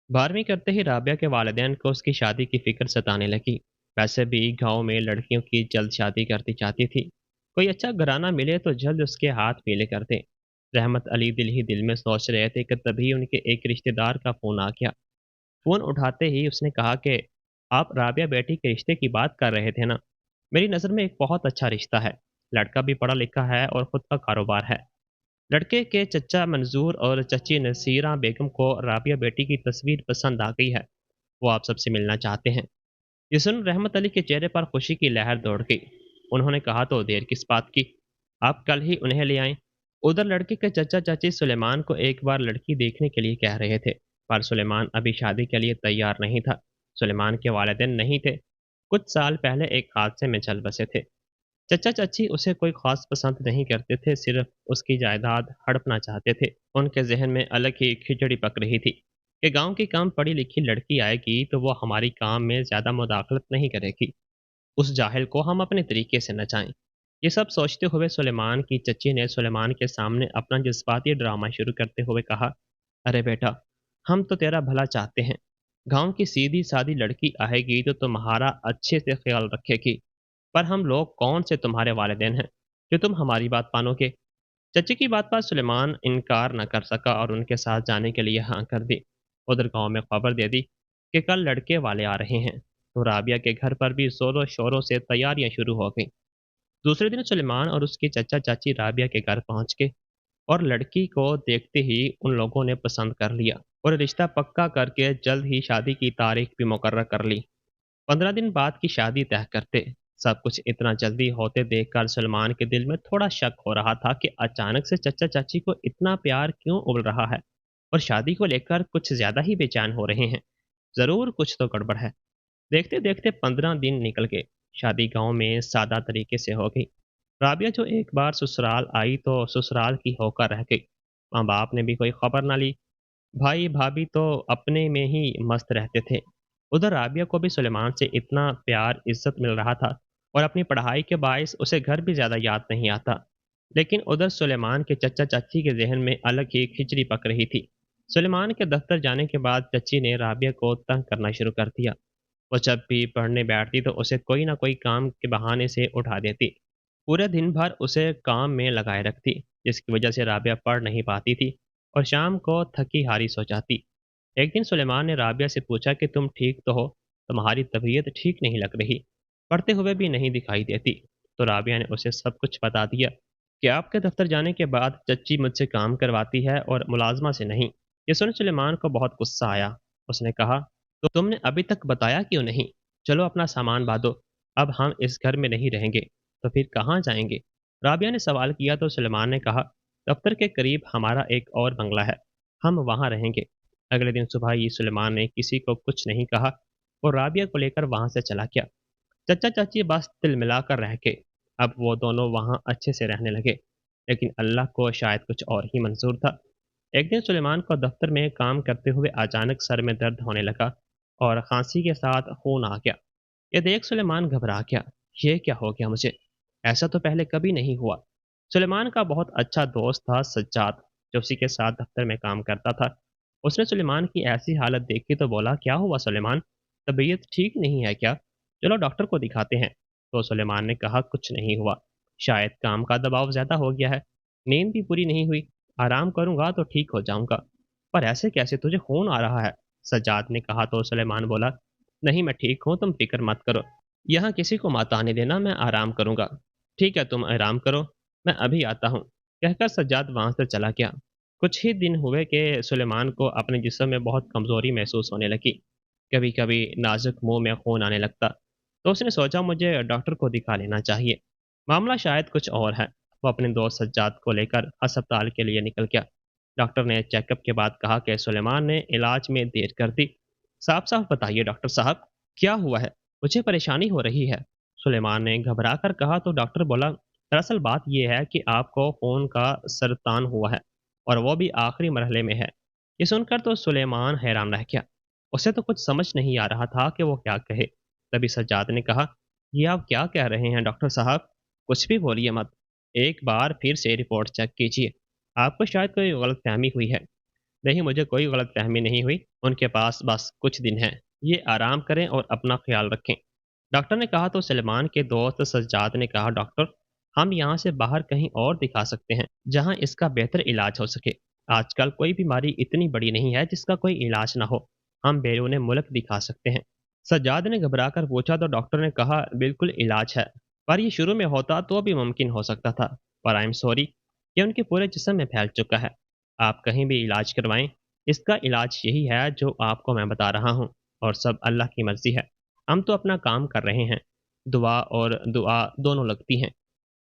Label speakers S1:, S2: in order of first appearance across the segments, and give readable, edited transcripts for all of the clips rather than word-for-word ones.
S1: 12वीं करते ही राबिया के वालिदैन को उसकी शादी की फिक्र सताने लगी। वैसे भी गांव में लड़कियों की जल्द शादी करती चाहती थी। कोई अच्छा घराना मिले तो जल्द उसके हाथ पीले कर दे। रहमत अली दिल ही दिल में सोच रहे थे कि तभी उनके एक रिश्तेदार का फ़ोन आ गया। फ़ोन उठाते ही उसने कहा कि आप राबिया बेटी के रिश्ते की बात कर रहे थे ना। मेरी नज़र में एक बहुत अच्छा रिश्ता है। लड़का भी पढ़ा लिखा है और ख़ुद का कारोबार है। लड़के के चचा मंजूर और चची नसीरा बेगम को राबिया बेटी की तस्वीर पसंद आ गई है। वो आप सबसे मिलना चाहते हैं। ये सुन रहमत अली के चेहरे पर खुशी की लहर दौड़ गई। उन्होंने कहा तो देर किस बात की, आप कल ही उन्हें ले आएं। उधर लड़के के चचा चाची सुलेमान को एक बार लड़की देखने के लिए कह रहे थे, पर सुलेमान अभी शादी के लिए तैयार नहीं था। सुलेमान के वालिदैन नहीं थे। कुछ साल पहले एक हादसे में चल बसे थे। चचा चाची उसे कोई खास पसंद नहीं करते थे, सिर्फ उसकी जायदाद हड़पना चाहते थे। उनके जहन में अलग ही खिचड़ी पक रही थी कि गांव की कम पढ़ी लिखी लड़की आएगी तो वो हमारी काम में ज़्यादा मुदाखलत नहीं करेगी, उस जाहिल को हम अपने तरीके से नचाएं। ये सब सोचते हुए सुलेमान की चच्ची ने सुलेमान के सामने अपना जज्बाती ड्रामा शुरू करते हुए कहा, अरे बेटा, हम तो तेरा भला चाहते हैं। गांव की सीधी सादी लड़की आएगी तो तुम्हारा अच्छे से ख्याल रखेगी, पर हम लोग कौन से तुम्हारे वालिदैन हैं जो तुम हमारी बात मानोगे। चचे की बात पर सुलेमान इनकार न कर सका और उनके साथ जाने के लिए हाँ कर दी। उधर गांव में खबर दे दी कि कल लड़के वाले आ रहे हैं, तो राबिया के घर पर भी जोरों शोरों से तैयारियां शुरू हो गईं। दूसरे दिन सुलेमान और उसके चचा चाची राबिया के घर पहुंच गए और लड़की को देखते ही उन लोगों ने पसंद कर लिया और रिश्ता पक्का करके जल्द ही शादी की तारीख भी मुकर्रर कर ली। 15 दिन बाद की शादी तय करते। सब कुछ इतना जल्दी होते देखकर सलमान के दिल में थोड़ा शक हो रहा था कि अचानक से चचा चाची को इतना प्यार क्यों उबल रहा है और शादी को लेकर कुछ ज्यादा ही बेचैन हो रहे हैं। जरूर कुछ तो गड़बड़ है। देखते देखते 15 दिन निकल गए। शादी गांव में सादा तरीके से हो गई। राबिया जो एक बार ससुराल आई तो ससुराल की होकर रह गई। माँ बाप ने भी कोई खबर ना ली। भाई भाभी तो अपने में ही मस्त रहते थे। उधर राबिया को भी सुलेमान से इतना प्यार इज्जत मिल रहा था और अपनी पढ़ाई के बायस उसे घर भी ज़्यादा याद नहीं आता। लेकिन उधर सुलेमान के चचा चाची के जहन में अलग ही खिचड़ी पक रही थी। सुलेमान के दफ्तर जाने के बाद चची ने राबिया को तंग करना शुरू कर दिया। वो जब भी पढ़ने बैठती तो उसे कोई ना कोई काम के बहाने से उठा देती। पूरे दिन भर उसे काम में लगाए रखती, जिसकी वजह से राबिया पढ़ नहीं पाती थी और शाम को थकी हारी सो जाती। एक दिन सुलेमान ने राबिया से पूछा कि तुम ठीक तो हो, तुम्हारी तबीयत ठीक नहीं लग रही, पढ़ते हुए भी नहीं दिखाई देती। तो राबिया ने उसे सब कुछ बता दिया कि आपके दफ्तर जाने के बाद चच्ची मुझसे काम करवाती है और मुलाजमा से नहीं। ये सुन सुलेमान को बहुत गुस्सा आया। उसने कहा, तो तुमने अभी तक बताया क्यों नहीं? चलो अपना सामान बांधो, अब हम इस घर में नहीं रहेंगे। तो फिर कहाँ जाएंगे? राबिया ने सवाल किया तो सुलेमान ने कहा, दफ्तर के करीब हमारा एक और बंगला है, हम वहाँ रहेंगे। अगले दिन सुबह ही सुलेमान ने किसी को कुछ नहीं कहा और राबिया को लेकर वहाँ से चला गया। चचा चाची बस तिल मिलाकर रह गए। अब वो दोनों वहाँ अच्छे से रहने लगे। लेकिन अल्लाह को शायद कुछ और ही मंजूर था। एक दिन सुलेमान को दफ्तर में काम करते हुए अचानक सर में दर्द होने लगा और खांसी के साथ खून आ गया। ये देख सुलेमान घबरा गया। ये क्या हो गया मुझे? ऐसा तो पहले कभी नहीं हुआ। सुलेमान का बहुत अच्छा दोस्त था सज्जाद, जो उसी के साथ दफ्तर में काम करता था। उसने सुलेमान की ऐसी हालत देखी तो बोला, क्या हुआ सुलेमान, तबीयत ठीक नहीं है क्या? चलो डॉक्टर को दिखाते हैं। तो सुलेमान ने कहा, कुछ नहीं हुआ, शायद काम का दबाव ज़्यादा हो गया है, नींद भी पूरी नहीं हुई, आराम करूंगा तो ठीक हो जाऊंगा। पर ऐसे कैसे, तुझे खून आ रहा है? सज्जाद ने कहा तो सुलेमान बोला, नहीं मैं ठीक हूँ, तुम फिक्र मत करो, यहाँ किसी को मत आने देना, मैं आराम करूंगा। ठीक है तुम आराम करो, मैं अभी आता हूँ। कहकर सज्जाद वहां से चला गया। कुछ ही दिन हुए कि सुलेमान को अपने जिस्म में बहुत कमजोरी महसूस होने लगी। कभी कभी नाजुक मुंह में खून आने लगता। तो उसने सोचा मुझे डॉक्टर को दिखा लेना चाहिए, मामला शायद कुछ और है। वो अपने दोस्त सज्जाद को लेकर अस्पताल के लिए निकल गया। डॉक्टर ने चेकअप के बाद कहा कि सुलेमान ने इलाज में देर कर दी। साफ साफ बताइए डॉक्टर साहब, क्या हुआ है, मुझे परेशानी हो रही है। सुलेमान ने घबरा कर कहा तो डॉक्टर बोला, दरअसल बात यह है कि आपको खून का सरतान हुआ है और वो भी आखिरी मरहले में है। ये सुनकर तो सुलेमान हैरान रह गया। उसे तो कुछ समझ नहीं आ रहा था कि वो क्या कहे। तभी सज्जाद ने कहा, ये आप क्या कह रहे हैं डॉक्टर साहब, कुछ भी बोलिए मत, एक बार फिर से रिपोर्ट चेक कीजिए, आपको शायद कोई गलतफहमी हुई है। नहीं, मुझे कोई गलतफ़हमी नहीं हुई। उनके पास बस कुछ दिन हैं। ये आराम करें और अपना ख़्याल रखें। डॉक्टर ने कहा तो सलमान के दोस्त सज्जाद ने कहा, डॉक्टर, हम यहाँ से बाहर कहीं और दिखा सकते हैं, जहाँ इसका बेहतर इलाज हो सके। आजकल कोई बीमारी इतनी बड़ी नहीं है जिसका कोई इलाज ना हो। हम बैरून मुल्क दिखा सकते हैं। सज्जाद ने घबरा कर पूछा तो डॉक्टर ने कहा, बिल्कुल इलाज है। पर ये शुरू में होता तो भी मुमकिन हो सकता था। पर आई एम सॉरी, ये उनके पूरे जिस्म में फैल चुका है। आप कहीं भी इलाज करवाएं, इसका इलाज यही है जो आपको मैं बता रहा हूँ। और सब अल्लाह की मर्जी है। हम तो अपना काम कर रहे हैं। दुआ और दुआ दोनों लगती हैं।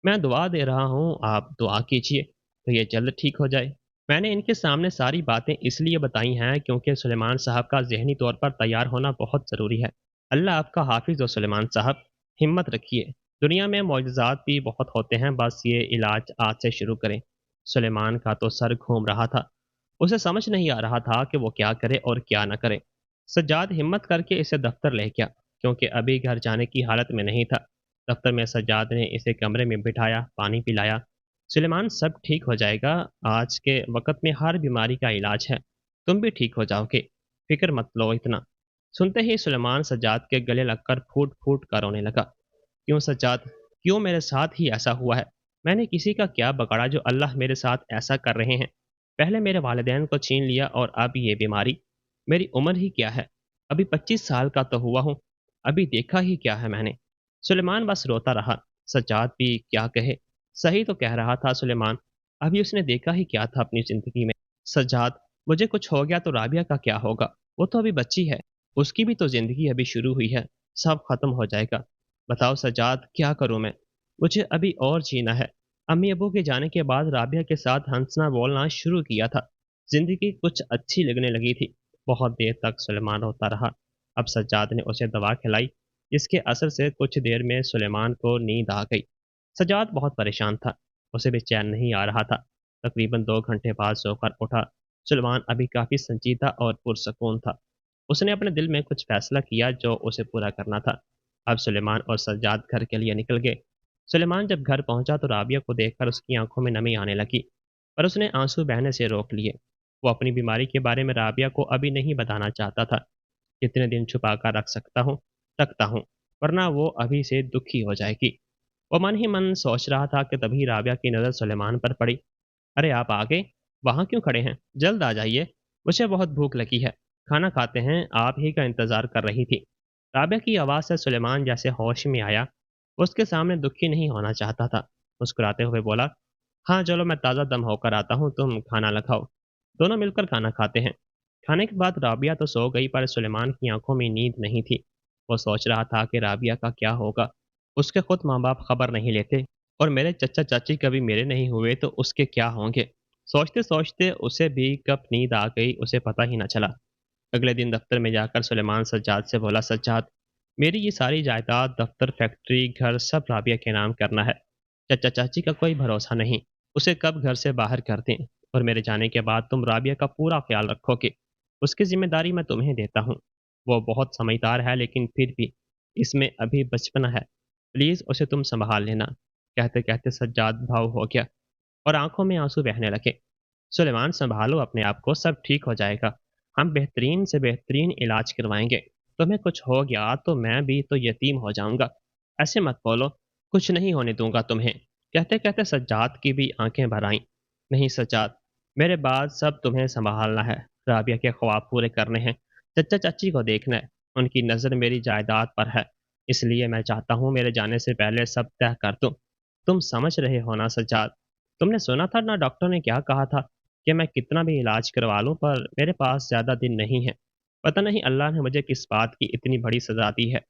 S1: मैं दुआ दे रहा हूँ, आप दुआ कीजिए तो ये जल्द ठीक हो जाए। मैंने इनके सामने सारी बातें इसलिए बताई हैं क्योंकि सुलेमान साहब का ज़हनी तौर पर तैयार होना बहुत ज़रूरी है। अल्लाह आपका हाफिज़ हो सुलेमान साहब, हिम्मत रखिए। दुनिया में मौजज़ात भी बहुत होते हैं, बस ये इलाज आज से शुरू करें। सुलेमान का तो सर घूम रहा था। उसे समझ नहीं आ रहा था कि वो क्या करे और क्या न करे। सज्जाद हिम्मत करके इसे दफ्तर ले गया, क्योंकि अभी घर जाने की हालत में नहीं था। दफ्तर में सज्जाद ने इसे कमरे में बिठाया, पानी पिलाया। सुलेमान, सब ठीक हो जाएगा। आज के वक्त में हर बीमारी का इलाज है। तुम भी ठीक हो जाओगे। फिक्र मत लो इतना। सुनते ही सुलेमान सज्जाद के गले लगकर फूट फूट कर रोने लगा। क्यों सज्जाद, क्यों मेरे साथ ही ऐसा हुआ है? मैंने किसी का क्या बगाड़ा जो अल्लाह मेरे साथ ऐसा कर रहे हैं? पहले मेरे वालिदैन को छीन लिया और अब ये बीमारी। मेरी उम्र ही क्या है? अभी 25 साल का तो हुआ हूँ। अभी देखा ही क्या है मैंने? सुलेमान बस रोता रहा। सज्जाद भी क्या कहे? सही तो कह रहा था सुलेमान। अभी उसने देखा ही क्या था अपनी ज़िंदगी में? सज्जाद, मुझे कुछ हो गया तो राबिया का क्या होगा? वो तो अभी बच्ची है। उसकी भी तो ज़िंदगी अभी शुरू हुई है। सब खत्म हो जाएगा। बताओ सज्जाद, क्या करूँ मैं? मुझे अभी और जीना है। अम्मी अबू के जाने के बाद राबिया के साथ हंसना बोलना शुरू किया था। ज़िंदगी कुछ अच्छी लगने लगी थी। बहुत देर तक सुलेमान रोता रहा। अब सज्जाद ने उसे दवा खिलाई, जिसके असर से कुछ देर में सुलेमान को नींद आ गई। सज्जाद बहुत परेशान था। उसे भी चैन नहीं आ रहा था। तकरीबन 2 घंटे बाद सोकर उठा। सुलेमान अभी काफ़ी संजीदा और पुरसकून था। उसने अपने दिल में कुछ फैसला किया जो उसे पूरा करना था। अब सुलेमान और सज्जाद घर के लिए निकल गए। सुलेमान जब घर पहुंचा तो राबिया को देखकर उसकी आंखों में नमी आने लगी, पर उसने आंसू बहने से रोक लिए। वो अपनी बीमारी के बारे में राबिया को अभी नहीं बताना चाहता था। जितने दिन छुपा कर रख सकता हूँ, रखता हूँ, वरना वो अभी से दुखी हो जाएगी। वो मन ही मन सोच रहा था कि तभी राबिया की नज़र सुलेमान पर पड़ी। अरे आप आ गए? वहाँ क्यों खड़े हैं? जल्द आ जाइए। मुझे बहुत भूख लगी है। खाना खाते हैं, आप ही का इंतज़ार कर रही थी। राबिया की आवाज़ से सुलेमान जैसे होश में आया। वो उसके सामने दुखी नहीं होना चाहता था। मुस्कुराते हुए बोला, हाँ चलो मैं ताज़ा दम होकर आता हूँ, तुम खाना लगाओ। दोनों मिलकर खाना खाते हैं। खाने के बाद राबिया तो सो गई, पर सुलेमान की आंखों में नींद नहीं थी। वो सोच रहा था कि राबिया का क्या होगा। उसके खुद माँ बाप खबर नहीं लेते, और मेरे चचा चाची कभी मेरे नहीं हुए तो उसके क्या होंगे। सोचते सोचते उसे भी कब नींद आ गई उसे पता ही न चला। अगले दिन दफ्तर में जाकर सुलेमान सज्जाद से बोला, सज्जाद, मेरी ये सारी जायदाद, दफ्तर, फैक्ट्री, घर सब राबिया के नाम करना है। चचा चाची का कोई भरोसा नहीं, उसे कब घर से बाहर कर दें। और मेरे जाने के बाद तुम राबिया का पूरा ख्याल रखोगे। उसकी जिम्मेदारी मैं तुम्हें देता हूँ। वो बहुत समझदार है, लेकिन फिर भी इसमें अभी बचपना है। प्लीज़ उसे तुम संभाल लेना। कहते कहते सज्जाद भाव हो गया और आंखों में आंसू बहने लगे। सुलेमान, संभालो अपने आप को, सब ठीक हो जाएगा। हम बेहतरीन से बेहतरीन इलाज करवाएंगे। तुम्हें कुछ हो गया तो मैं भी तो यतीम हो जाऊंगा। ऐसे मत बोलो, कुछ नहीं होने दूंगा तुम्हें। कहते कहते सज्जाद की भी आंखें भर आईं। नहीं सज्जाद, मेरे बाद सब तुम्हें संभालना है। राबिया के ख्वाब पूरे करने हैं। चचा चाची को देखना है। उनकी नज़र मेरी जायदाद पर है। इसलिए मैं चाहता हूँ मेरे जाने से पहले सब तय कर दूं। तुम समझ रहे हो ना सज्जाद? तुमने सुना था ना डॉक्टर ने क्या कहा था, कि मैं कितना भी इलाज करवा लूं पर मेरे पास ज़्यादा दिन नहीं है। पता नहीं अल्लाह ने मुझे किस बात की इतनी बड़ी सज़ा दी है।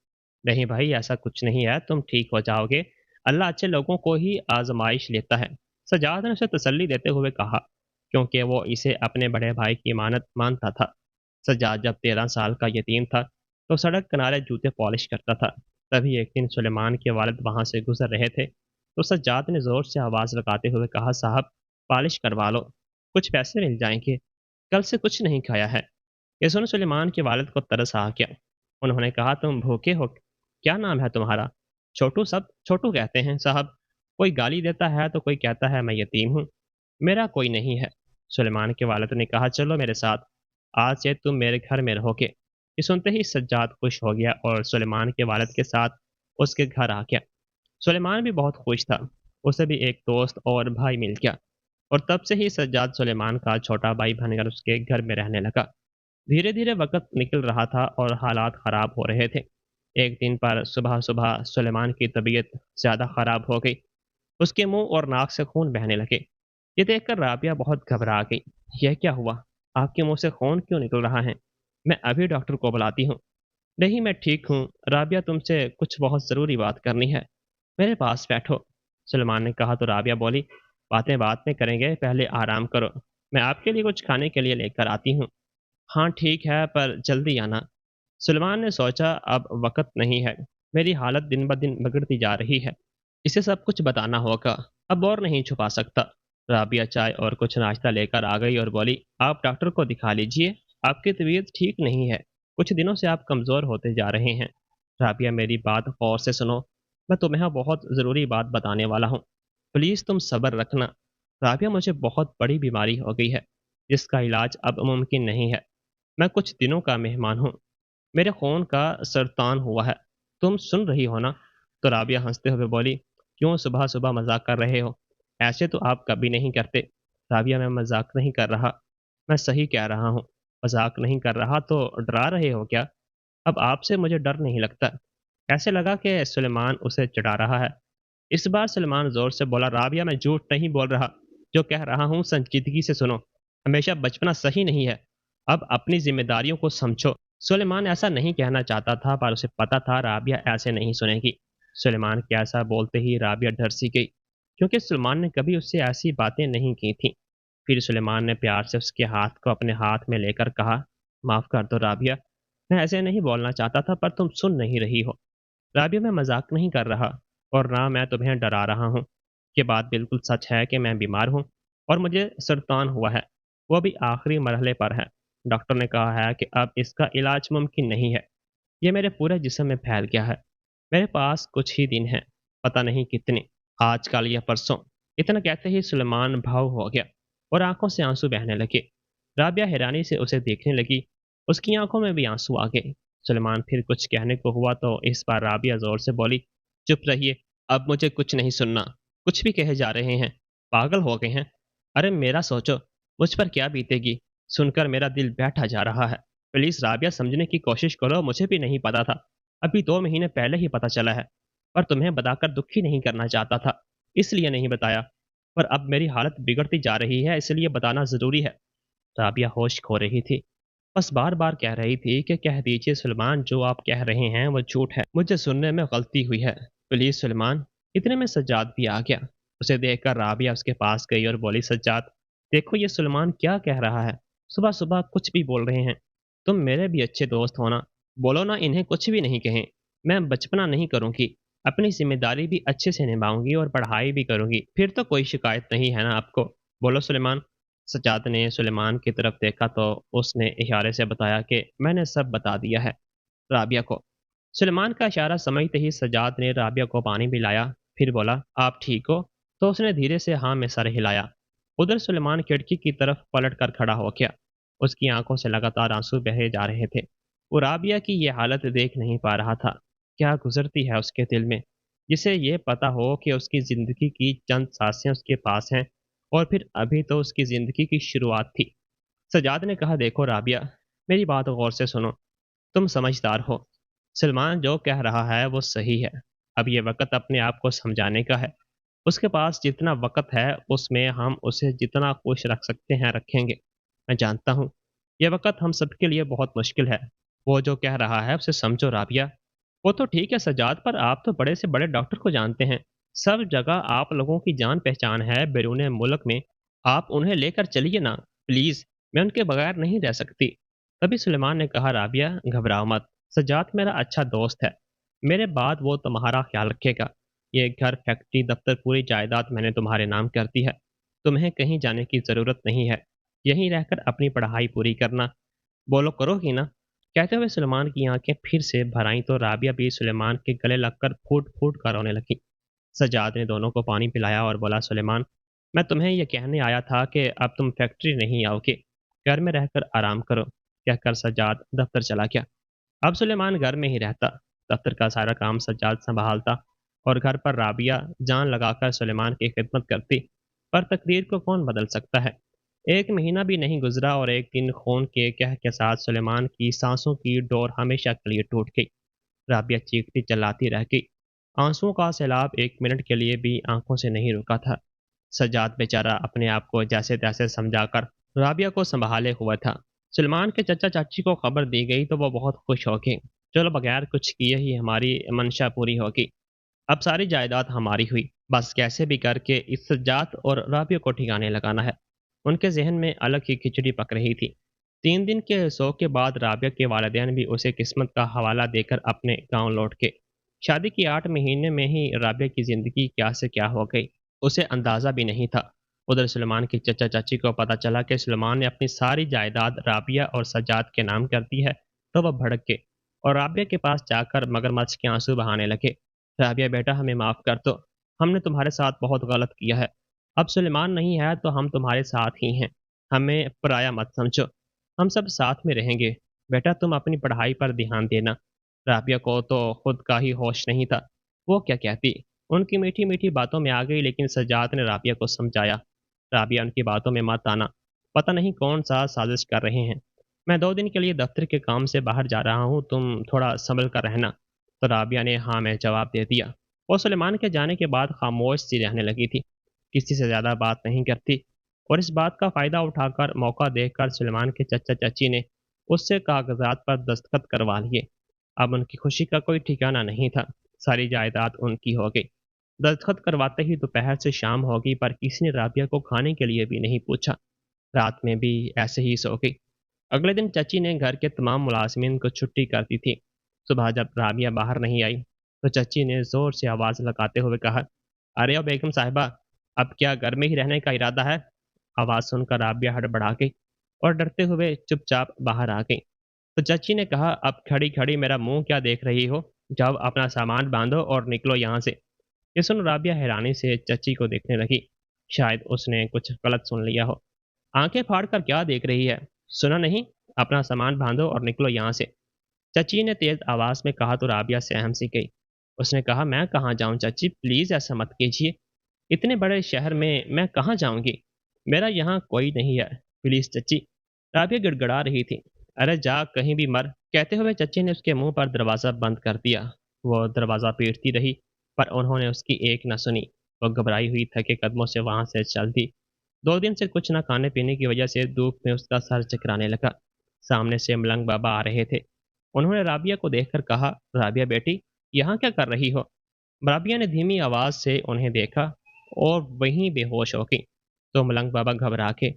S1: नहीं भाई, ऐसा कुछ नहीं है, तुम ठीक हो जाओगे। अल्लाह अच्छे लोगों को ही आजमाइश लेता है। सज्जाद ने उसे तसल्ली देते हुए कहा, क्योंकि वो इसे अपने बड़े भाई की इमानत मानता था। सज्जाद जब 13 साल का यतीम था तो सड़क किनारे जूते पॉलिश करता था। तभी एक दिन सुलेमान के वालिद वहां से गुजर रहे थे, तो सज्जाद ने जोर से आवाज़ लगाते हुए कहा, साहब, पॉलिश करवा लो, कुछ पैसे मिल जाएंगे। कल से कुछ नहीं खाया है। ये सुन सुलेमान के वालिद को तरस आ गया। उन्होंने कहा, तुम भूखे हो? क्या नाम है तुम्हारा? छोटू, सब छोटू कहते हैं साहब। कोई गाली देता है तो कोई कहता है मैं यतीम हूँ। मेरा कोई नहीं है। سلیمان کے والد نے کہا چلو میرے ساتھ، آج سے تم میرے گھر میں رہو گے۔ یہ سنتے ہی سجاد خوش ہو گیا اور سلیمان کے والد کے ساتھ اس کے گھر آ گیا۔ سلیمان بھی بہت خوش تھا، اسے بھی ایک دوست اور بھائی مل گیا، اور تب سے ہی سجاد سلیمان کا چھوٹا بھائی بن کر اس کے گھر میں رہنے لگا۔ دھیرے دھیرے وقت نکل رہا تھا اور حالات خراب ہو رہے تھے۔ ایک دن پر صبح صبح سلیمان کی طبیعت زیادہ خراب ہو گئی، اس کے منہ اور ناک سے خون بہنے لگے۔ یہ دیکھ کر رابعہ بہت گھبرا گئی۔ یہ کیا ہوا؟ آپ کے منہ سے خون کیوں نکل رہا ہے؟ میں ابھی ڈاکٹر کو بلاتی ہوں۔ نہیں میں ٹھیک ہوں، رابعہ تم سے کچھ بہت ضروری بات کرنی ہے، میرے پاس بیٹھو۔ سلمان نے کہا تو رابعہ بولی باتیں بعد میں کریں گے، پہلے آرام کرو، میں آپ کے لیے کچھ کھانے کے لیے لے کر آتی ہوں۔ ہاں ٹھیک ہے پر جلدی آنا۔ سلمان نے سوچا اب وقت نہیں ہے، میری حالت دن بدن بگڑتی جا رہی ہے، اسے سب کچھ بتانا ہوگا، اب اور نہیں چھپا سکتا۔ رابعہ چائے اور کچھ ناشتہ لے کر آ گئی اور بولی آپ ڈاکٹر کو دکھا لیجئے، آپ کی طبیعت ٹھیک نہیں ہے، کچھ دنوں سے آپ کمزور ہوتے جا رہے ہیں۔ رابعہ میری بات غور سے سنو، میں تمہیں بہت ضروری بات بتانے والا ہوں، پلیز تم صبر رکھنا۔ رابعہ مجھے بہت بڑی بیماری ہو گئی ہے جس کا علاج اب ممکن نہیں ہے، میں کچھ دنوں کا مہمان ہوں، میرے خون کا سرطان ہوا ہے، تم سن رہی ہو نا؟ تو رابعہ ہنستے ہوئے بولی کیوں صبح صبح مذاق کر رہے ہو؟ ایسے تو آپ کبھی نہیں کرتے۔ رابعہ میں مذاق نہیں کر رہا، میں صحیح کہہ رہا ہوں، مذاق نہیں کر رہا تو ڈرا رہے ہو کیا؟ اب آپ سے مجھے ڈر نہیں لگتا۔ ایسے لگا کہ سلیمان اسے چڑھا رہا ہے۔ اس بار سلمان زور سے بولا رابعہ میں جھوٹ نہیں بول رہا، جو کہہ رہا ہوں سنجیدگی سے سنو، ہمیشہ بچپنا صحیح نہیں ہے، اب اپنی ذمہ داریوں کو سمجھو۔ سلیمان ایسا نہیں کہنا چاہتا تھا پر اسے پتا تھا رابعہ ایسے نہیں سنے گی۔ سلیمان کے ایسا بولتے ہی رابعہ ڈر سی گئی، کیونکہ سلمان نے کبھی اس سے ایسی باتیں نہیں کی تھیں۔ پھر سلیمان نے پیار سے اس کے ہاتھ کو اپنے ہاتھ میں لے کر کہا معاف کر دو رابعہ، میں ایسے نہیں بولنا چاہتا تھا پر تم سن نہیں رہی ہو۔ رابعہ میں مذاق نہیں کر رہا اور نہ میں تمہیں ڈرا رہا ہوں، یہ بات بالکل سچ ہے کہ میں بیمار ہوں اور مجھے سرطان ہوا ہے، وہ بھی آخری مرحلے پر ہے۔ ڈاکٹر نے کہا ہے کہ اب اس کا علاج ممکن نہیں ہے، یہ میرے پورے جسم میں پھیل گیا ہے، میرے پاس کچھ ہی دن ہیں، پتہ نہیں کتنے، آج کل یا پرسوں۔ اتنا کہتے ہی سلیمان بھاؤ ہو گیا اور آنکھوں سے آنسو بہنے لگے۔ رابعہ حیرانی سے اسے دیکھنے لگی، اس کی آنکھوں میں بھی آنسو آ گئے۔ سلیمان پھر کچھ کہنے کو ہوا تو اس بار رابعہ زور سے بولی چپ رہیے، اب مجھے کچھ نہیں سننا، کچھ بھی کہے جا رہے ہیں، پاگل ہو گئے ہیں؟ ارے میرا سوچو، مجھ پر کیا بیتے گی؟ سن کر میرا دل بیٹھا جا رہا ہے، پلیز رابعہ سمجھنے کی کوشش کرو، مجھے بھی نہیں پتا تھا، ابھی 2 مہینے پہلے ہی پتا چلا ہے، پر تمہیں بتا کر دکھی نہیں کرنا چاہتا تھا، اس لیے نہیں بتایا، پر اب میری حالت بگڑتی جا رہی ہے اس لیے بتانا ضروری ہے۔ رابعہ ہوش کھو رہی تھی، بس بار بار کہہ رہی تھی کہ کہہ دیجئے سلمان، جو آپ کہہ رہے ہیں وہ جھوٹ ہے، مجھے سننے میں غلطی ہوئی ہے، پلیز سلمان۔ اتنے میں سجاد بھی آ گیا، اسے دیکھ کر رابعہ اس کے پاس گئی اور بولی سجاد دیکھو یہ سلمان کیا کہہ رہا ہے، صبح صبح کچھ بھی بول رہے ہیں، تم میرے بھی اچھے دوست ہونا، بولو نا انہیں کچھ بھی نہیں کہیں، میں بچپنا نہیں کروں گی، اپنی ذمہ داری بھی اچھے سے نبھاؤں گی اور پڑھائی بھی کروں گی، پھر تو کوئی شکایت نہیں ہے نا آپ کو، بولو سلیمان۔ سجاد نے سلیمان کی طرف دیکھا تو اس نے اشارے سے بتایا کہ میں نے سب بتا دیا ہے رابعہ کو۔ سلیمان کا اشارہ سمجھتے ہی سجاد نے رابعہ کو پانی پلایا، پھر بولا آپ ٹھیک ہو؟ تو اس نے دھیرے سے ہاں میں سر ہلایا۔ ادھر سلیمان کھڑکی کی طرف پلٹ کر کھڑا ہو گیا، اس کی آنکھوں سے لگاتار آنسو بہے جا رہے تھے، وہ رابعہ کی یہ حالت دیکھ نہیں پا رہا تھا، کیا گزرتی ہے اس کے دل میں، جسے یہ پتا ہو کہ اس کی زندگی کی چند سانسیں اس کے پاس ہیں اور پھر ابھی تو اس کی زندگی کی شروعات تھی۔ سجاد نے کہا دیکھو رابعہ، میری بات غور سے سنو، تم سمجھدار ہو، سلمان جو کہہ رہا ہے وہ صحیح ہے، اب یہ وقت اپنے آپ کو سمجھانے کا ہے، اس کے پاس جتنا وقت ہے اس میں ہم اسے جتنا خوش رکھ سکتے ہیں رکھیں گے۔ میں جانتا ہوں یہ وقت ہم سب کے لیے بہت مشکل ہے، وہ جو کہہ رہا ہے اسے سمجھو رابعہ۔ وہ تو ٹھیک ہے سجاد، پر آپ تو بڑے سے بڑے ڈاکٹر کو جانتے ہیں، سب جگہ آپ لوگوں کی جان پہچان ہے بیرون ملک میں، آپ انہیں لے کر چلیے نا پلیز، میں ان کے بغیر نہیں رہ سکتی۔ تبھی سلیمان نے کہا رابعہ گھبراؤ مت، سجاد میرا اچھا دوست ہے، میرے بعد وہ تمہارا خیال رکھے گا، یہ گھر فیکٹری دفتر پوری جائیداد میں نے تمہارے نام کر دی ہے، تمہیں کہیں جانے کی ضرورت نہیں ہے، یہیں رہ کر اپنی پڑھائی پوری کرنا، بولو کرو گی نا؟ کہتے ہوئے سلیمان کی آنکھیں پھر سے بھر آئیں تو رابعہ بھی سلیمان کے گلے لگ کر پھوٹ پھوٹ کر رونے لگی۔ سجاد نے دونوں کو پانی پلایا اور بولا سلیمان मैं तुम्हें ये कहने आया था कि अब तुम फैक्ट्री नहीं आओगे, घर में रहकर आराम करो। कहकर सज्जाद दफ्तर चला गया। अब सुलेमान घर में ही रहता, दफ्तर का सारा काम सज्जाद संभालता और घर पर राबिया जान लगाकर सुलेमान की खिदमत करती। पर तकदीर को कौन बदल सकता है। एक महीना भी नहीं गुजरा और एक दिन खून के कह के साथ सुलेमान की सांसों की डोर हमेशा के लिए टूट गई। राबिया चीखती चिल्लाती रह गई। आंसुओं का सैलाब एक मिनट के लिए भी आंखों से नहीं रुका था। सज्जाद बेचारा अपने आप को जैसे तैसे समझाकर राबिया को संभाले हुआ था। सलमान के चचा चाची को खबर दी गई तो वो बहुत खुश हो गए। चलो बगैर कुछ किए ही हमारी मंशा पूरी होगी। अब सारी जायदाद हमारी हुई, बस कैसे भी करके इस सज्जाद और राबिया को ठिकाने लगाना है। उनके जहन में अलग ही खिचड़ी पक रही थी। 3 दिन के शोक के बाद राबिया के वालिदैन भी उसे किस्मत का हवाला देकर अपने गांव लौट के। शादी की 8 महीने में ही राबिया की जिंदगी क्या से क्या हो गई, उसे अंदाज़ा भी नहीं था। उधर सुलेमान की चचा चाची को पता चला कि सुलेमान ने अपनी सारी जायदाद राबिया और सज्जाद के नाम कर दी है, तो वह भड़क के और राबिया के पास जाकर मगरमच्छ के आंसू बहाने लगे। राबिया बेटा हमें माफ़ कर दो, हमने तुम्हारे साथ बहुत गलत किया है। अब सुलेमान नहीं है तो हम तुम्हारे साथ ही हैं, हमें पराया मत समझो, हम सब साथ में रहेंगे। बेटा तुम अपनी पढ़ाई पर ध्यान देना। राबिया को तो खुद का ही होश नहीं था, वो क्या कहती। उनकी मीठी मीठी बातों में आ गई, लेकिन सज्जाद ने राबिया को समझाया, राबिया उनकी बातों में मत आना, पता नहीं कौन सा साजिश कर रहे हैं। मैं 2 दिन के लिए दफ्तर के काम से बाहर जा रहा हूँ, तुम थोड़ा संभल कर रहना। तो राबिया ने हाँ में जवाब दे दिया। वो सुलेमान के जाने के बाद खामोश सी रहने लगी थी, किसी से ज़्यादा बात नहीं करती। और इस बात का फ़ायदा उठाकर मौका देखकर सुलेमान के चचा चाची ने उससे कागजात पर दस्तखत करवा लिए। अब उनकी खुशी का कोई ठिकाना नहीं था, सारी जायदाद उनकी हो गई। दस्तखत करवाते ही दोपहर से शाम हो गई, पर किसी ने राबिया को खाने के लिए भी नहीं पूछा। रात में भी ऐसे ही सो गई। अगले दिन चाची ने घर के तमाम मुलाजमीन को छुट्टी कर दी थी। सुबह जब राबिया बाहर नहीं आई तो चाची ने जोर से आवाज लगाते हुए कहा, अरे ओ बेगम साहिबा, अब क्या घर में ही रहने का इरादा है। आवाज सुनकर राबिया हड़बड़ा गई और डरते हुए चुपचाप बाहर आ गई। तो चाची ने कहा, अब खड़ी खड़ी मेरा मुंह क्या देख रही हो, जाओ अपना सामान बांधो और निकलो यहाँ से। ये सुन राबिया हैरानी से चाची को देखने लगी, शायद उसने कुछ गलत सुन लिया हो। आंखें फाड़ कर क्या देख रही है, सुना नहीं, अपना सामान बांधो और निकलो यहाँ से। चाची ने तेज आवाज में कहा तो राबिया सहम सी गई। उसने कहा, मैं कहाँ जाऊं चाची, प्लीज ऐसा मत कीजिए, इतने बड़े शहर में मैं कहाँ जाऊंगी, मेरा यहाँ कोई नहीं है, प्लीज चाची। राबिया गिड़गड़ा रही थी। अरे जा कहीं भी मर, कहते हुए चाची ने उसके मुंह पर दरवाज़ा बंद कर दिया। वो दरवाज़ा पीटती रही, पर उन्होंने उसकी एक न सुनी। वो घबराई हुई थके कदमों से वहां से चल दी। 2 दिन से कुछ न खाने पीने की वजह से धूप में उसका सर चकराने लगा। सामने से मलंग बाबा आ रहे थे। उन्होंने राबिया को देखकर कहा, राबिया बेटी, यहाँ क्या कर रही हो। राबिया ने धीमी आवाज से उन्हें देखा और वहीं बेहोश हो गई। तो मलंग बाबा घबरा के,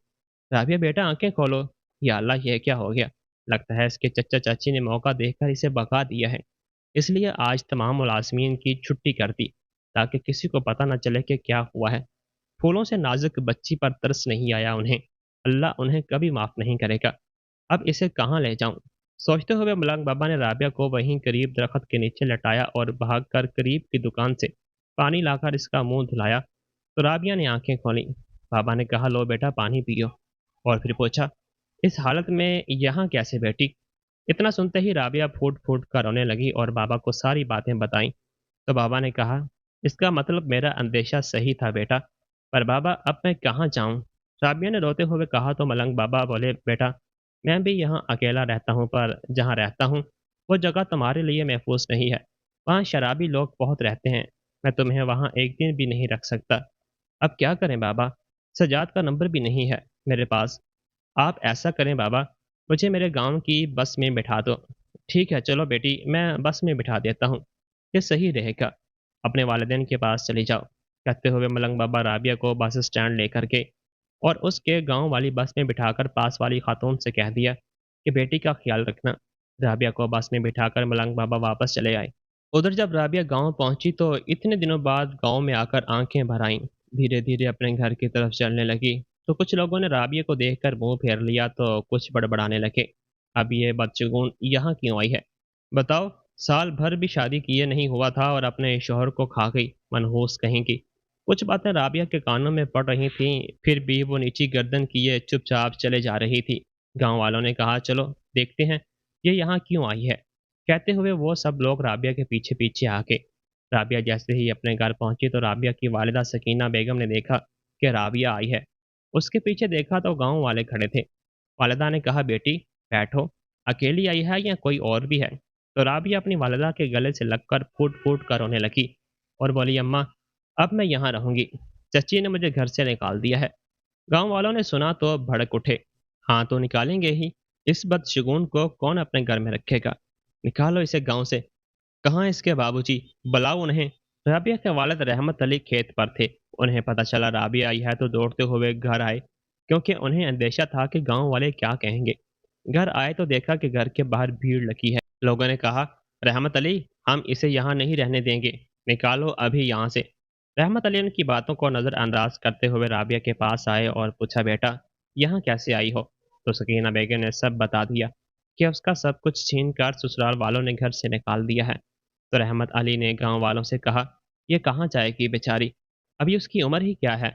S1: राबिया बेटा आंखें खोलो। या अल्लाह, ये क्या हो गया। लगता है इसके चचा चाची ने मौका देखकर इसे भगा दिया है, इसलिए आज तमाम मुलाजमीन की छुट्टी कर दी, ताकि किसी को पता न चले कि क्या हुआ है। फूलों से नाजुक बच्ची पर तरस नहीं आया उन्हें। अल्लाह उन्हें कभी माफ़ नहीं करेगा। अब इसे कहाँ ले जाऊं। सोचते हुए मलंग बाबा ने राबिया को वहीं करीब दरख्त के नीचे लटाया और भागकर करीब की दुकान से पानी लाकर इसका मुंह धुलाया। तो राबिया ने आंखें खोली। बाबा ने कहा, लो बेटा पानी पियो। और फिर पूछा, इस हालत में यहाँ कैसे बैठी। इतना सुनते ही राबिया फूट फूट कर रोने लगी और बाबा को सारी बातें बताईं। तो बाबा ने कहा, इसका मतलब मेरा अंदेशा सही था बेटा, पर बाबा अब मैं कहाँ जाऊँ। राबिया ने रोते हुए कहा तो मलंग बाबा बोले, बेटा मैं भी यहाँ अकेला रहता हूँ, पर जहाँ रहता हूँ वो जगह तुम्हारे लिए महफूज नहीं है। वहाँ शराबी लोग बहुत रहते हैं, मैं तुम्हें वहाँ एक दिन भी नहीं रख सकता। अब क्या करें बाबा, सजाद का नंबर भी नहीं है मेरे पास। आप ऐसा करें बाबा, मुझे मेरे गांव की बस में बिठा दो। ठीक है चलो बेटी, मैं बस में बिठा देता हूँ, ये सही रहेगा। अपने वालिदैन के पास चले जाओ। कहते हुए मलंग बाबा राबिया को बस स्टैंड लेकर के और उसके गांव वाली बस में बिठाकर पास वाली खातून से कह दिया कि बेटी का ख्याल रखना। राबिया को बस में बिठाकर मलंग बाबा वापस चले आए। उधर जब राबिया गांव पहुंची तो इतने दिनों बाद गांव में आकर आंखें भर आईं। धीरे धीरे अपने घर की तरफ चलने लगी तो कुछ लोगों ने राबिया को देखकर मुंह फेर लिया तो कुछ बड़बड़ाने लगे, अब ये बदशगुन यहाँ क्यों आई है। बताओ, साल भर भी शादी किए नहीं हुआ था और अपने शोहर को खा गई, मनहूस कहीं की। कुछ बातें राबिया के कानों में पड़ रही थीं, फिर भी वो नीची गर्दन किए चुपचाप चले जा रही थी। गांव वालों ने कहा, चलो देखते हैं ये यहाँ क्यों आई है। कहते हुए वो सब लोग राबिया के पीछे पीछे आ गए। राबिया जैसे ही अपने घर पहुंची तो राबिया की वालिदा सकीना बेगम ने देखा कि राबिया आई है। उसके पीछे देखा तो गांव वाले खड़े थे। वालिदा ने कहा, बेटी बैठो, अकेली आई है या कोई और भी है। तो राबिया अपनी वालिदा के गले से लगकर फूट फूट कर रोने लगी और बोली, अम्मा अब मैं यहाँ रहूंगी, चची ने मुझे घर से निकाल दिया है। गांव वालों ने सुना तो भड़क उठे। हाँ तो निकालेंगे ही, इस बदशगुन को कौन अपने घर में रखेगा। निकालो इसे गांव से। कहाँ इसके बाबूजी, बुलाओ उन्हें। राबिया के वालिद रहमत अली खेत पर थे। उन्हें पता चला राबिया आई है तो दौड़ते हुए घर आए, क्योंकि उन्हें अंदेशा था कि गांव वाले क्या कहेंगे। घर आए तो देखा कि घर के बाहर भीड़ लगी है। लोगों ने कहा, रहमत अली हम इसे यहाँ नहीं रहने देंगे, निकालो अभी यहाँ से। रहमत अली उनकी बातों को नज़रअंदाज करते हुए राबिया के पास आए और पूछा, बेटा यहाँ कैसे आई हो। तो सकीना बेगम ने सब बता दिया कि उसका सब कुछ छीन कर ससुराल वालों ने घर से निकाल दिया है। तो रहमत अली ने गांव वालों से कहा, ये कहाँ जाएगी बेचारी, अभी उसकी उम्र ही क्या है,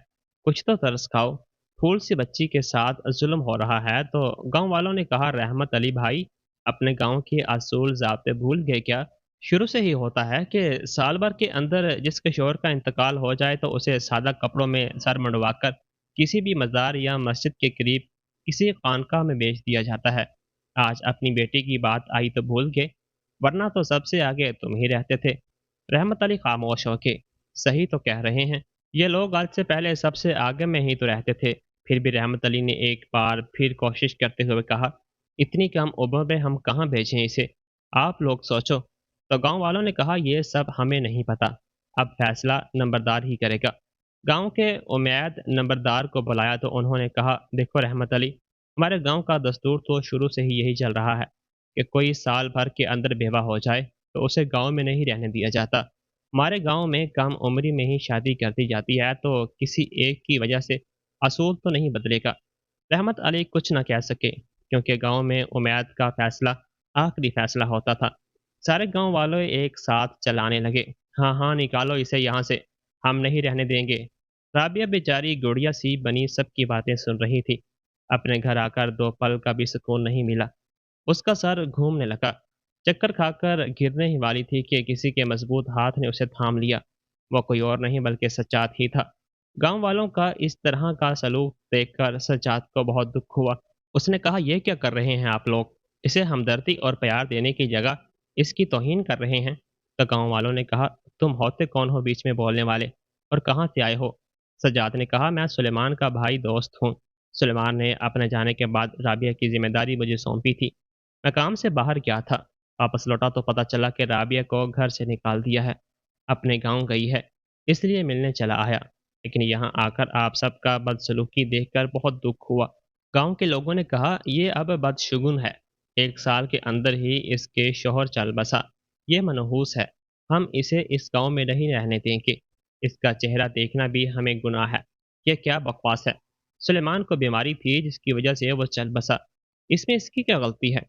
S1: कुछ तो तरस खाओ, फूल सी बच्ची के साथ जुल्म हो रहा है। तो गांव वालों ने कहा, रहमत अली भाई अपने गांव के असूल ज़ाब्ते भूल गए क्या। शुरू से ही होता है कि साल भर के अंदर जिस किशोर का इंतकाल हो जाए तो उसे सादा कपड़ों में सर मुंडवाकर किसी भी मज़ार या मस्जिद के करीब किसी खानकाह में बेच दिया जाता है। आज अपनी बेटी की बात आई तो भूल गए, वरना तो सबसे आगे तुम ही रहते थे। रहमत अली खामोश हो के, सही तो कह रहे हैं, ये लोग आज से पहले सबसे आगे में ही तो रहते थे। फिर भी रहमत अली ने एक बार फिर कोशिश करते हुए कहा, इतनी कम उम्र में हम कहाँ भेजें इसे, आप लोग सोचो। तो गांव वालों ने कहा, ये सब हमें नहीं पता, अब फैसला नंबरदार ही करेगा। गांव के उमैद नंबरदार को बुलाया तो उन्होंने कहा, देखो रहमत अली, हमारे गांव का दस्तूर तो शुरू से ही यही चल रहा है कि कोई साल भर के अंदर बेवा हो जाए तो उसे गांव में नहीं रहने दिया जाता। हमारे गांव में कम उम्री में ही शादी कर दी जाती है, तो किसी एक की वजह से असूल तो नहीं बदलेगा। रहमत अली कुछ न कह सके, क्योंकि गांव में उमैद का फैसला आखिरी फैसला होता था। सारे गांव वालों एक साथ चलाने लगे, हाँ हाँ निकालो इसे यहाँ से, हम नहीं रहने देंगे। राबिया बेचारी गुड़िया सी बनी सबकी बातें सुन रही थी। अपने घर आकर दो पल का भी सुकून नहीं मिला। उसका सर घूमने लगा। चक्कर खाकर गिरने ही वाली थी कि किसी के मजबूत हाथ ने उसे थाम लिया। वो कोई और नहीं बल्कि सज्जाद ही था। गांव वालों का इस तरह का सलूक देखकर सज्जाद को बहुत दुख हुआ। उसने कहा, ये क्या कर रहे हैं आप लोग, इसे हमदर्दी और प्यार देने की जगह इसकी तौहीन कर रहे हैं। तो गांव वालों ने कहा, तुम होते कौन हो बीच में बोलने वाले, और कहाँ से आए हो। सज्जाद ने कहा, मैं सुलेमान का भाई दोस्त हूँ। सुलेमान ने अपने जाने के बाद राबिया की जिम्मेदारी मुझे सौंपी थी। मैं काम से बाहर गया था, वापस लौटा तो पता चला कि राबिया को घर से निकाल दिया है, अपने गांव गई है, इसलिए मिलने चला आया। लेकिन यहाँ आकर आप सबका बदसलूकी देखकर बहुत दुख हुआ। गांव के लोगों ने कहा, ये अब बदशगुन है, एक साल के अंदर ही इसके शोहर चल बसा, ये मनहूस है, हम इसे इस गांव में नहीं रहने देंगे, इसका चेहरा देखना भी हमें गुनाह है। ये क्या बकवास है, सुलेमान को बीमारी थी जिसकी वजह से वो चल बसा, इसमें इसकी क्या गलती है।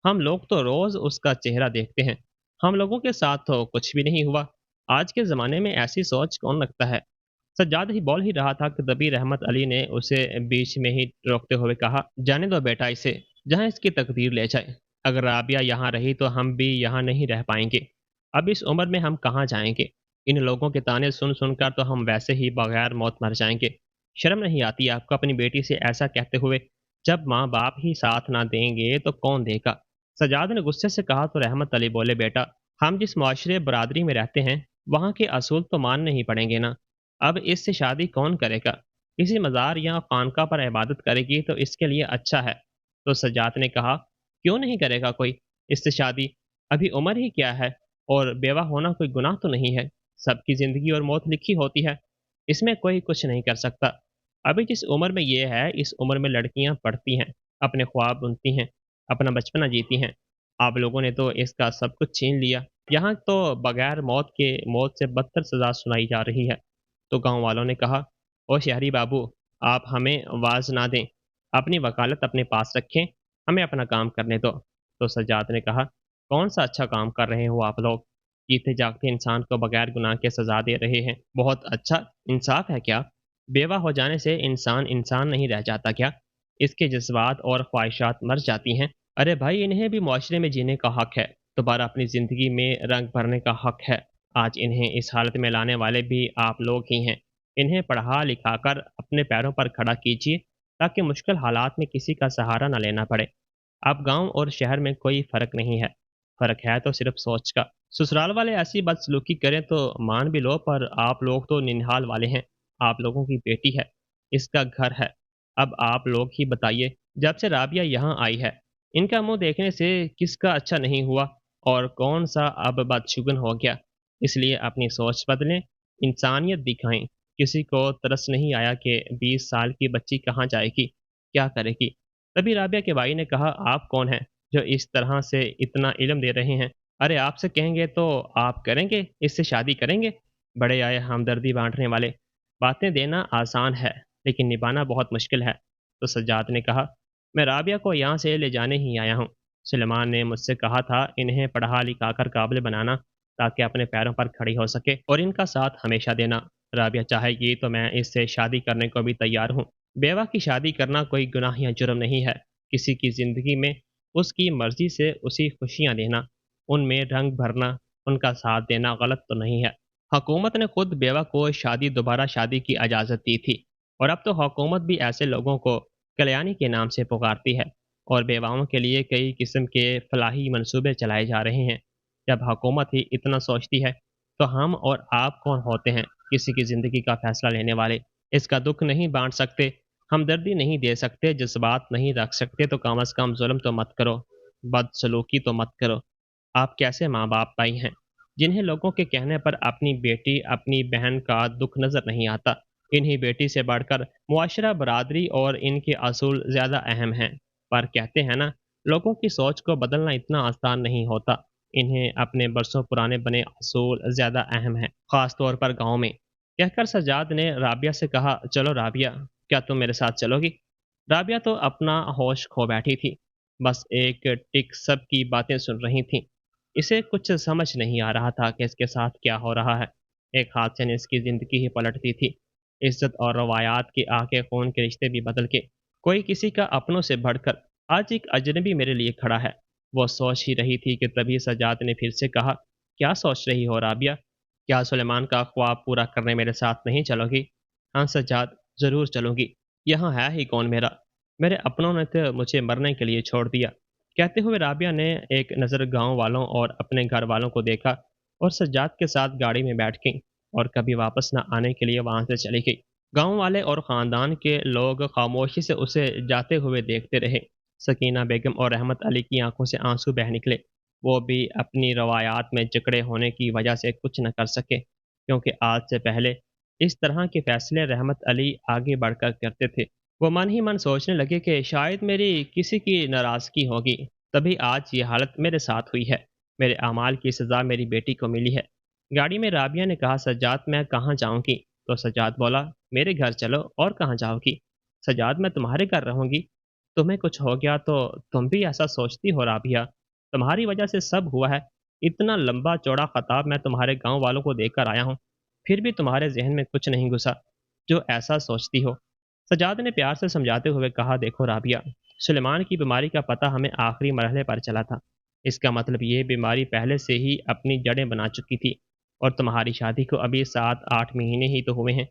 S1: हम लोग तो रोज उसका चेहरा देखते हैं, हम लोगों के साथ तो कुछ भी नहीं हुआ। आज के ज़माने में ऐसी सोच कौन रखता है। सज्जाद ही बोल ही रहा था कि तभी रहमत अली ने उसे बीच में ही रोकते हुए कहा, जाने दो बेटा इसे, जहाँ इसकी तकदीर ले जाए। अगर राबिया यहाँ रही तो हम भी यहाँ नहीं रह पाएंगे। अब इस उम्र में हम कहाँ जाएंगे। इन लोगों के ताने सुन सुनकर तो हम वैसे ही बगैर मौत मर जाएंगे। शर्म नहीं आती आपको अपनी बेटी से ऐसा कहते हुए। जब माँ बाप ही साथ ना देंगे तो कौन देगा। सजाद ने गुस्से से कहा तो रहमत अली बोले, बेटा हम जिस मुआशरे बरादरी में रहते हैं वहाँ के असूल तो मानने ही पड़ेंगे ना। अब इससे शादी कौन करेगा, किसी मज़ार या खानका पर इबादत करेगी तो इसके लिए अच्छा है। तो सजाद ने कहा, क्यों नहीं करेगा कोई इससे शादी, अभी उम्र ही क्या है, और बेवा होना कोई गुनाह तो नहीं है। सबकी ज़िंदगी और मौत लिखी होती है, इसमें कोई कुछ नहीं कर सकता। अभी जिस उम्र में ये है इस उम्र में लड़कियां पढ़ती हैं, अपने ख्वाब बुनती हैं, अपना बचपना जीती हैं। आप लोगों ने तो इसका सब कुछ छीन लिया। यहाँ तो बगैर मौत के मौत से बदतर सजा सुनाई जा रही है। तो गांव वालों ने कहा, ओ शहरी बाबू, आप हमें आवाज़ ना दें, अपनी वकालत अपने पास रखें, हमें अपना काम करने दो। तो सज्जाद ने कहा, कौन सा अच्छा काम कर रहे हो आप लोग, जीते जागते इंसान को बगैर गुनाह के सज़ा दे रहे हैं। बहुत अच्छा इंसाफ है क्या? बेवा हो जाने से इंसान इंसान नहीं रह जाता क्या? इसके जज़्बात और ख्वाहिशात मर जाती हैं। अरे भाई, इन्हें भी मुआशरे में जीने का हक है, दोबारा अपनी ज़िंदगी में रंग भरने का हक है। आज इन्हें इस हालत में लाने वाले भी आप लोग ही हैं। इन्हें पढ़ा लिखाकर अपने पैरों पर खड़ा कीजिए, ताकि मुश्किल हालात में किसी का सहारा न लेना पड़े। अब गाँव और शहर में कोई फ़र्क नहीं है, फ़र्क है तो सिर्फ़ सोच का। ससुराल वाले ऐसी बदसलूकी करें तो मान भी लो, पर आप लोग तो निनिहाल वाले हैं। आप लोगों की बेटी है, इसका घर है। अब आप लोग ही बताइए, जब से राबिया यहाँ आई है, इनका मुँह देखने से किसका अच्छा नहीं हुआ और कौन-सा अब बदशगुन हो गया। इसलिए अपनी सोच बदलें, इंसानियत दिखाएँ। किसी को तरस नहीं आया कि 20 साल की बच्ची कहाँ जाएगी, क्या करेगी? तभी राबिया के भाई ने कहा, आप कौन हैं जो इस तरह से इतना इल्म दे रहे हैं? अरे आपसे कहेंगे तो आप करेंगे, इससे शादी करेंगे? बड़े आए हमदर्दी बाँटने वाले। बातें देना आसान है, लेकिन निभाना बहुत मुश्किल है। तो सज्जाद ने कहा, मैं राबिया को यहाँ से ले जाने ही आया हूँ। सुलेमान ने मुझसे कहा था इन्हें पढ़ा लिखा कर काबिल बनाना, ताकि अपने पैरों पर खड़ी हो सके और इनका साथ हमेशा देना। राबिया चाहेगी तो मैं इससे शादी करने को भी तैयार हूँ। बेवा की शादी करना कोई गुनाह या जुर्म नहीं है। किसी की ज़िंदगी में उसकी मर्ज़ी से उसी खुशियाँ देना, उनमें रंग भरना, उनका साथ देना गलत तो नहीं है। हुकूमत ने खुद बेवा को दोबारा शादी की इजाज़त दी थी, और अब तो हुकूमत भी ऐसे लोगों को कल्याणी के नाम से पुकारती है और बेवाओं के लिए कई किस्म के फलाही मंसूबे चलाए जा रहे हैं। जब हुकूमत ही इतना सोचती है, तो हम और आप कौन होते हैं किसी की ज़िंदगी का फैसला लेने वाले? इसका दुख नहीं बांट सकते, हमदर्दी नहीं दे सकते, जज्बात नहीं रख सकते, तो कम अज़ कम जुल्म तो मत करो, बदसलूकी तो मत करो। आप कैसे माँ-बाप भाई हैं, जिन्हें लोगों के कहने पर अपनी बेटी, अपनी बहन का दुख नज़र नहीं आता। इन्हीं बेटी से बढ़कर मुआशरा, बरादरी और इनके असूल ज़्यादा अहम हैं। पर कहते हैं ना, लोगों की सोच को बदलना इतना आसान नहीं होता। इन्हें अपने बरसों पुराने बने असूल ज़्यादा अहम हैं, ख़ास तौर पर गाँव में। कहकर सज्जाद ने राबिया से कहा, चलो राबिया, क्या तुम मेरे साथ चलोगी? राबिया तो अपना होश खो बैठी थी, बस एक टिक सब की बातें सुन रही थी। इसे कुछ समझ नहीं आ रहा था कि इसके साथ क्या हो रहा है। एक हादसे ने इसकी ज़िंदगी ही पलट दी थी। इज़्ज़त और रवायात के आगे खून के रिश्ते भी बदल के कोई किसी का अपनों से बढ़कर आज एक अजनबी मेरे लिए खड़ा है। वो सोच ही रही थी कि तभी सज्जाद ने फिर से कहा, क्या सोच रही हो राबिया? क्या सुलेमान का ख्वाब पूरा करने मेरे साथ नहीं चलोगी? हाँ सज्जाद, ज़रूर चलूँगी। यहाँ है ही कौन मेरा? मेरे अपनों ने तो मुझे मरने के लिए छोड़ दिया। कहते हुए राबिया ने एक नज़र गाँव वालों और अपने घर वालों को देखा और सज्जाद के साथ गाड़ी में बैठ गई और कभी वापस न आने के लिए वहाँ से चली गई। गाँव वाले और ख़ानदान के लोग खामोशी से उसे जाते हुए देखते रहे। सकीना बेगम और रहमत अली की आंखों से आंसू बह निकले। वो भी अपनी रवायात में जकड़े होने की वजह से कुछ न कर सके, क्योंकि आज से पहले इस तरह के फैसले रहमत अली आगे बढ़कर करते थे। वो मन ही मन सोचने लगे कि शायद मेरी किसी की नाराज़गी होगी, तभी आज ये हालत मेरे साथ हुई है। मेरे अमाल की सज़ा मेरी बेटी को मिली है। गाड़ी में राबिया ने कहा, सज्जाद मैं कहाँ जाऊँगी? तो सज्जाद बोला, मेरे घर चलो। और कहाँ जाओगी? सज्जाद मैं तुम्हारे घर रहूँगी। तुम्हें कुछ हो गया तो तुम भी ऐसा सोचती हो राबिया? तुम्हारी वजह से सब हुआ है। इतना लंबा चौड़ा खताब मैं तुम्हारे गाँव वालों को देकर आया हूँ, फिर भी तुम्हारे ज़हन में कुछ नहीं घुसा जो ऐसा सोचती हो। सज्जाद ने प्यार से समझाते हुए कहा, देखो राबिया, सुलेमान की बीमारी का पता हमें आखिरी मरहले पर चला था। इसका मतलब ये बीमारी पहले से ही अपनी जड़ें बना चुकी थी और तुम्हारी शादी को अभी 7-8 महीने ही तो हुए हैं।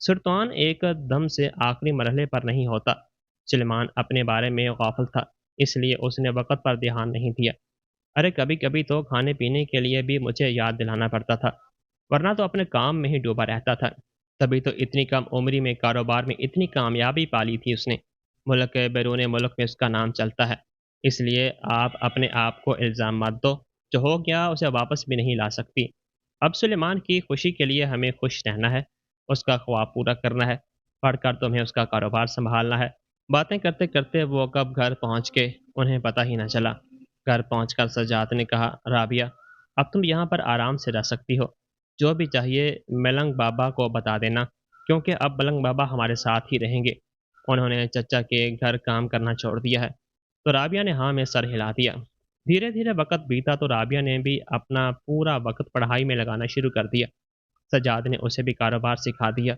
S1: सुल्तान एक दम से आखिरी मरहले पर नहीं होता। सुलेमान अपने बारे में गाफिल था, इसलिए उसने वक़्त पर ध्यान नहीं दिया। अरे कभी-कभी तो खाने-पीने के लिए भी मुझे याद दिलाना पड़ता था, वरना तो अपने काम में ही डूबा रहता था। तभी तो इतनी कम उम्र में कारोबार में इतनी कामयाबी पा ली थी उसने। मुल्क के बैरून मुल्क में उसका नाम चलता है। इसलिए आप अपने आप को इल्ज़ाम मत दो, जो हो गया उसे वापस भी नहीं ला सकती। अब सुलेमान की खुशी के लिए हमें खुश रहना है, उसका ख्वाब पूरा करना है, पढ़कर तुम्हें उसका कारोबार सँभालना है। बातें करते-करते वो कब घर पहुँच गए, उन्हें पता ही ना चला। घर पहुंचकर सजात ने कहा, राबिया, अब तुम यहाँ पर आराम से रह सकती हो। जो भी चाहिए मलंग बाबा को बता देना, क्योंकि अब मलंग बाबा हमारे साथ ही रहेंगे। उन्होंने चचा के घर काम करना छोड़ दिया है। तो राबिया ने हाँ में सर हिला दिया। धीरे धीरे वक्त बीता तो राबिया ने भी अपना पूरा वक्त पढ़ाई में लगाना शुरू कर दिया। सज्जाद ने उसे भी कारोबार सिखा दिया।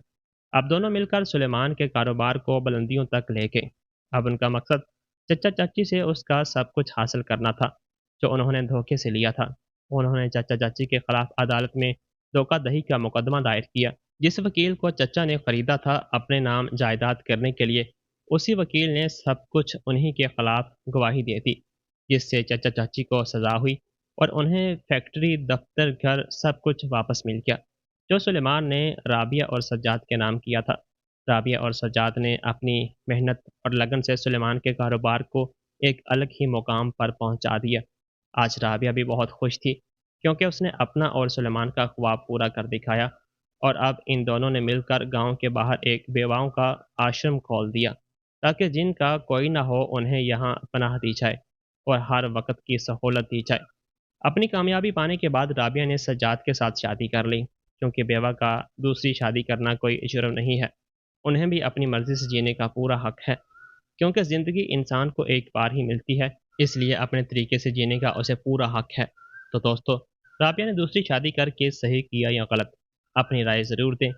S1: अब दोनों मिलकर सुलेमान के कारोबार को बुलंदियों तक ले गए। अब उनका मकसद चचा चाची से उसका सब कुछ हासिल करना था, जो उन्होंने धोखे से लिया था। उन्होंने चाचा चाची के खिलाफ अदालत में धोखाधड़ी का मुकदमा दायर किया। जिस वकील को चचा ने खरीदा था अपने नाम जायदाद करने के लिए, उसी वकील ने सब कुछ उन्हीं के खिलाफ गवाही दे दी, जिससे चचा चाची को सजा हुई और उन्हें फैक्ट्री, दफ्तर, घर सब कुछ वापस मिल गया, जो सुलेमान ने राबिया और सज्जाद के नाम किया था। राबिया और सज्जाद ने अपनी मेहनत और लगन से सुलेमान के कारोबार को एक अलग ही मुकाम पर पहुंचा दिया। आज राबिया भी बहुत खुश थी, क्योंकि उसने अपना और सुलेमान का ख्वाब पूरा कर दिखाया। और अब इन दोनों ने मिलकर गांव के बाहर एक बेवाओं का आश्रम खोल दिया, ताकि जिनका कोई ना हो उन्हें यहाँ पनाह दी जाए और हर वक्त की सहूलत दी जाए। अपनी कामयाबी पाने के बाद राबिया ने सज्जाद के साथ शादी कर ली, क्योंकि बेवा का दूसरी शादी करना कोई जुर्म नहीं है। उन्हें भी अपनी मर्ज़ी से जीने का पूरा हक है, क्योंकि ज़िंदगी इंसान को एक बार ही मिलती है, इसलिए अपने तरीके से जीने का उसे पूरा हक है। तो दोस्तों, राबिया ने दूसरी शादी करके सही किया या गलत? अपनी राय ज़रूर दें।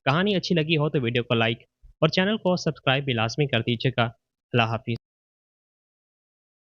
S1: कहानी अच्छी लगी हो तो वीडियो को लाइक और चैनल को सब्सक्राइब भी लाज़मी कर दीजिएगा। अल्लाह हाफ़िज़।